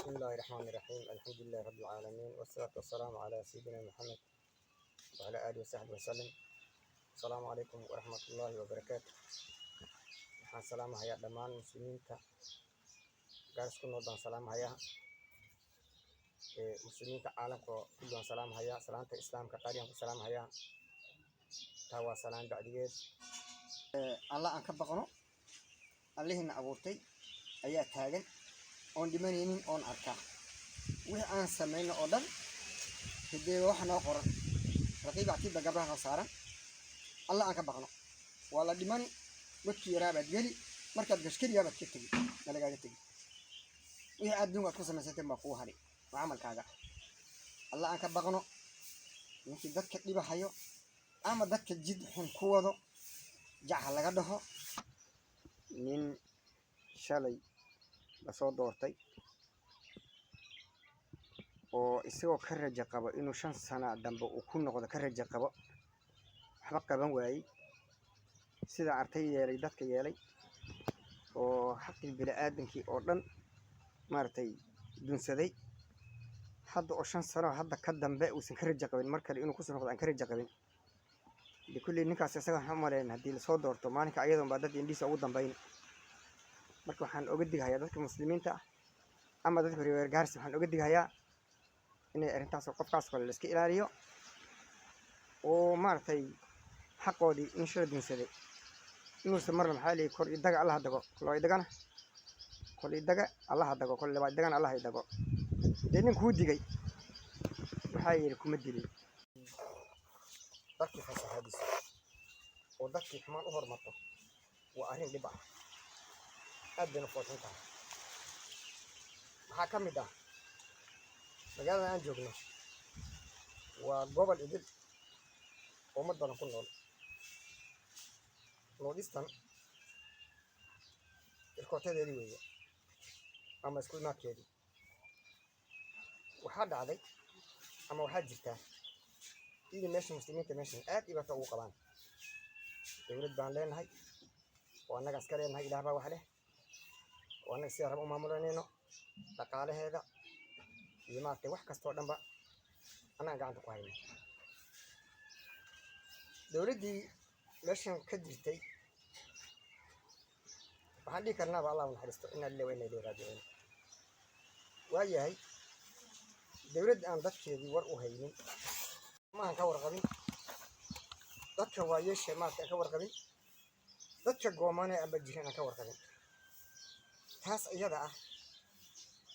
بسم الله الرحمن الرحيم. الحمد لله رب العالمين، والصلاة والسلام على سيدنا محمد وعلى آله وصحبه وسلم. السلام عليكم ورحمة الله وبركاته. waxaan salaamahayaa dhammaan muslimiinta gaar isku nool baan salaamahayaa muslimiinta caalamka kulli waan salaamahayaa salaanta islaamka qaariyan ku salaamahayaa taa waa salaan bacdigeed alla aan ka baqno allihina abuurtay ayaa taagan oon dhimanaynin oon arkaa wixii aan samayno oo dhan hadee waxa noo qoran raqiib atiba gabraha saaran alla aan ka baqno waa la dhimani wadkii yaraabaad geli markaad gashkariyaa baad ka tegi malagaaga tegi wixii adduunka aad ku samaysatay baa kuu hadhi waa camalkaaga alla aan ka baqno ninkii dadka dhibahayo ama dadka jid xun ku wado jaca laga dhaho nin shalay la soo doortay oo isagoo ka rajo qabo inuu 5 sano dambe uu ku noqdo ka rajo qabo waxba qaban waayay sida artay yeelay dadka yeelay oo xaqii bini'aadamkii oo dhan maartay dunsaday hadda oo 5 sano hadda ka dambe uusan ka rajo qabin markale inuu ku soo noqdo aan ka rajo qabin kulli ninkaas isaga waxaan maleyn hadii la soo doorto maalinka ayadoo baa dad indhiisa ugu dambeyn marka waxaan oga digayaa dadka muslimiinta ama dadka reer gaarsi waxaan oga digayaa inay arintaas qofkaas kale la iska ilaaliyo oo maartay xaqoodii in shir dunsaday inuu samarna maxaa leeyahay kor idaga Allah dago loo idagana kol idaga Allah dago kol laba idagana Allah dago deenin ku digay waxa yiri kuma dilin dadkii fasaxadiis oo dadkii xumaan u hormarto waa arrin dhib ah aad bayna foolxun tahay waxaa ka mid ah magaalada aan joogno waa gobol idil oo mad badan ku nool Nordistan irkootadeedii weeye ama isku imaadkeedii waxaa dhacday ama waxaa jirtaa إذا ماشي مسلمين كماشي آد يبقى فوق طبعا دولة بان لين هاي وأنا عسكري هاي لعبة واحدة وأنا سيارة مامورينه تقاله هذا يما توح كستور دم بقى أنا قاعد أقوله دولة دي ماشي كدرتي وعندي كرنا بالله ونحرسته إن اللي وين اللي راجعين وهي هاي دولة أن ضدك دي ورقه هينين ما كور قبل ضدك وايش ما كور قبل ضدك قومانة أبجينا كور قبل تاس يدا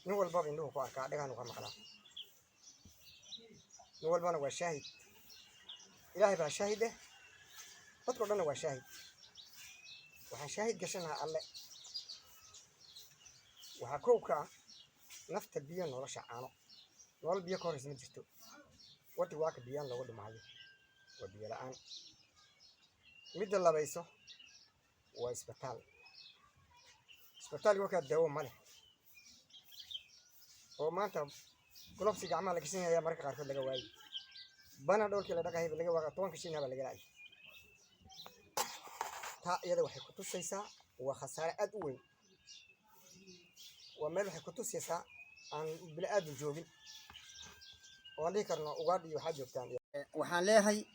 نقول باب إنه هو أركع دهانو كم خلاص نقول بنا وشاهد إلهي بشاهده ضدك بنا وشاهد وحشاهد قشنا الله وحكوكا نفط بيان ولا شعانو نقول بيكورس مجتو وقت واقع بيان لو دمعي وبيا الآن مد الله بيسو وإسبتال وقت الدوام ماله وما أنت كلهم سيج عمل كسين يا مركز عارف اللي جواي بنا دول كلا دكاه اللي جوا طوان كسين هذا اللي جاي تا يدا وحي كتوس سيسا وخسارة أدوين ومال وحي كتوس سيسا عن بلاد الجوبين والله كرنا وقاضي وحاجة بتاعي وحان لهاي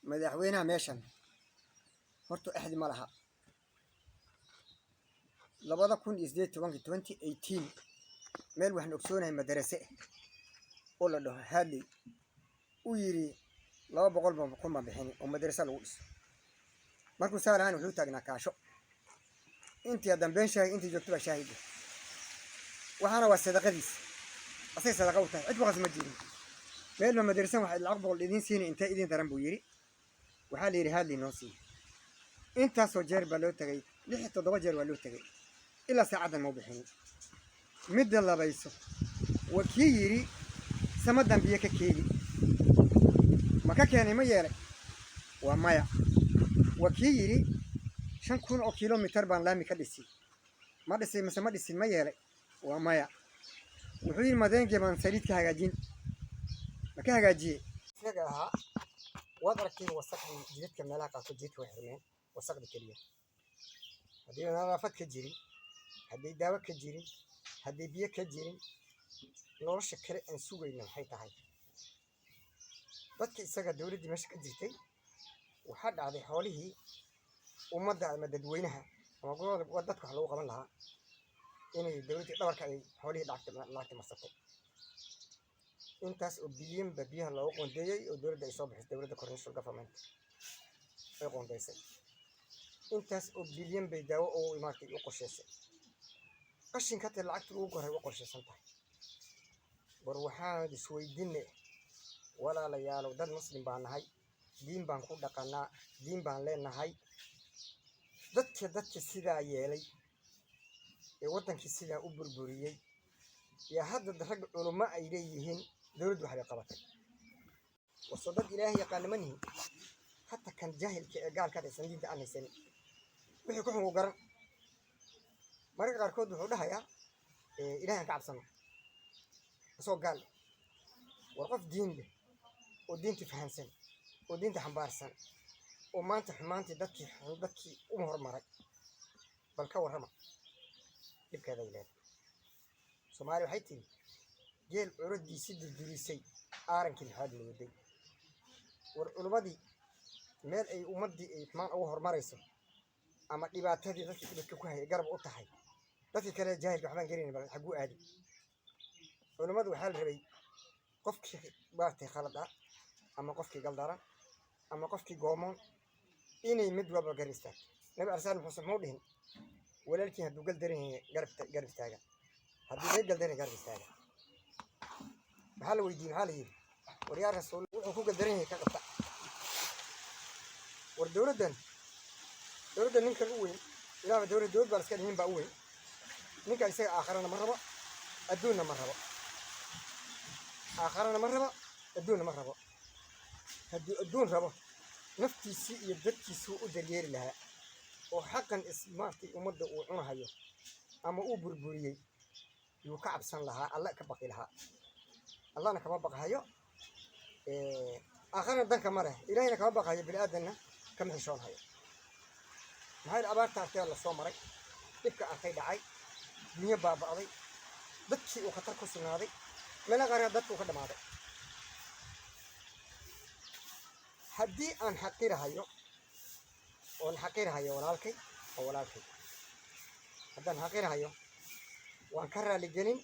مدحوينها ماشان هرتو أحد مالها لبدا كون إزديد 2018 مال وحن أكسونها مدرسة ولا له هالي ويري لا بقول بقوم بحني ومدرسة الأولس ماكو سهل أنا وحلو تاجنا كاشو أنت يا دم بين شاهد أنت جبت شاهد وحنا والصدقة ديس أصير صدقة وتاه عد بغز مجيني مال مدرسة واحد العقبة اللي سيني أنت إذا ترى بويري وحالي رهالي نوسي أنت سوجر بلو تجي لحية تضوجر بلو تجي إلا ساعة مو بحين مد الله بيسو وكيري سمدن بيك كيري ما كان ما يرى ومايا وكيري شن كون أو كيلومتر بان لامي كدسي ما دسي ما دسي ما يرى ومايا وحين مدين جبان سريت كهجين ما كهجي نجاها وضركين وسقني جيت كملاك أو جيت وحرمين وسقني كليه هذه أنا فك جري هذه دواء كجري haddii biyo ka jirin nolosha kale aan sugayno maxay tahay dadka isaga dowladdii meesha ka jirtay waxaa dhacday xoolihii ummadda ama dadweynaha ama gobolka dadka wax lagu qaban lahaa inay dowladdii dhabarka ay xoolihii lacagta marsatay intaas oo bilyanba biyaha loogu qoondeeyey oo dowladda ay soo bixisay dowladda coordination government ay qoondeysay intaas oo bilyan bay daawo oo imaatay u qorshaysay qashinka hata lacagta ugu goray u qorshaysan tahay war waxaan isweydiinne walaalayaalow dad muslim baan nahay diin baan ku dhaqanaa diin baan leenahay dadka sidaa yeelay ee waddankii sidaa u burburiyey yaa hadda rag culummo ay leeyihiin dowladdu waxbay qabatay wasoo dad ilaahay yaqaana ma nihin hata kan jaahilka ee gaalka aysan diinta aan haysanin wixii ku xun u garan mararka qaarkood wuxuu dhahayaa ilaahay aan ka cabsano asoo gaal war qof diin leh oo diinta fahamsan oo diinta xambaarsan oo maanta xumaantii dadkii uma hormaray bal ka warrama dhibkeeday leedahay soomaaliya waxay tiri geel curaddiisii durdurisay aarankii lixaad mooday war culummadii meel ay ummaddii ay xumaan ugu hormarayso ama dhibaatadii dadkii dhibadka ku hayay garab u tahay dadkii kale jaahilka waxbaan gelin bal xaguu aadi culummadu waxaa la rabay qofkii baartay khalad ah ama qofkii galdara ama qofkii goomoon inay mid walba garab istaagto nabi arsaan muxuu dhihin walaalkii hadduu galdaran yahay garab istaaga haddii laga galdaran garab istaaga maxaa la weydiiyey maxaa la yidhi war yaa rasuul wuxuu ku galdaran yahay ka qabta war dowladdan ninkan u weyn ilaaba dowlad baa la iska dhihin baa u weyn ninka isaga aakharana ma rabo adduunna ma rabo aakharana ma rabo adduunna ma rabo hadduu adduun rabo naftiisii iyo dadkiisuu u daryeeri lahaa oo xaqan maartay ummadda uu cunahayo ama uu burburiyey yuu ka cabsan lahaa alla ka baqi lahaa allahna kama baqahayo aakharana danka ma leh ilaahayna kama baqahayo bini aadanna kama xishoonhayo maxaa yidhi abaarta artee la soo maray dhibka arkay dhacay dunyo baaba'day dadkii uu khatar ku sugnaaday meela qaarna dadka uu ka dhamaaday haddii aan xaqirahayo oon xaqirahayo walaalkay oo walaalkay haddaan xaqirahayo waan ka raaligelin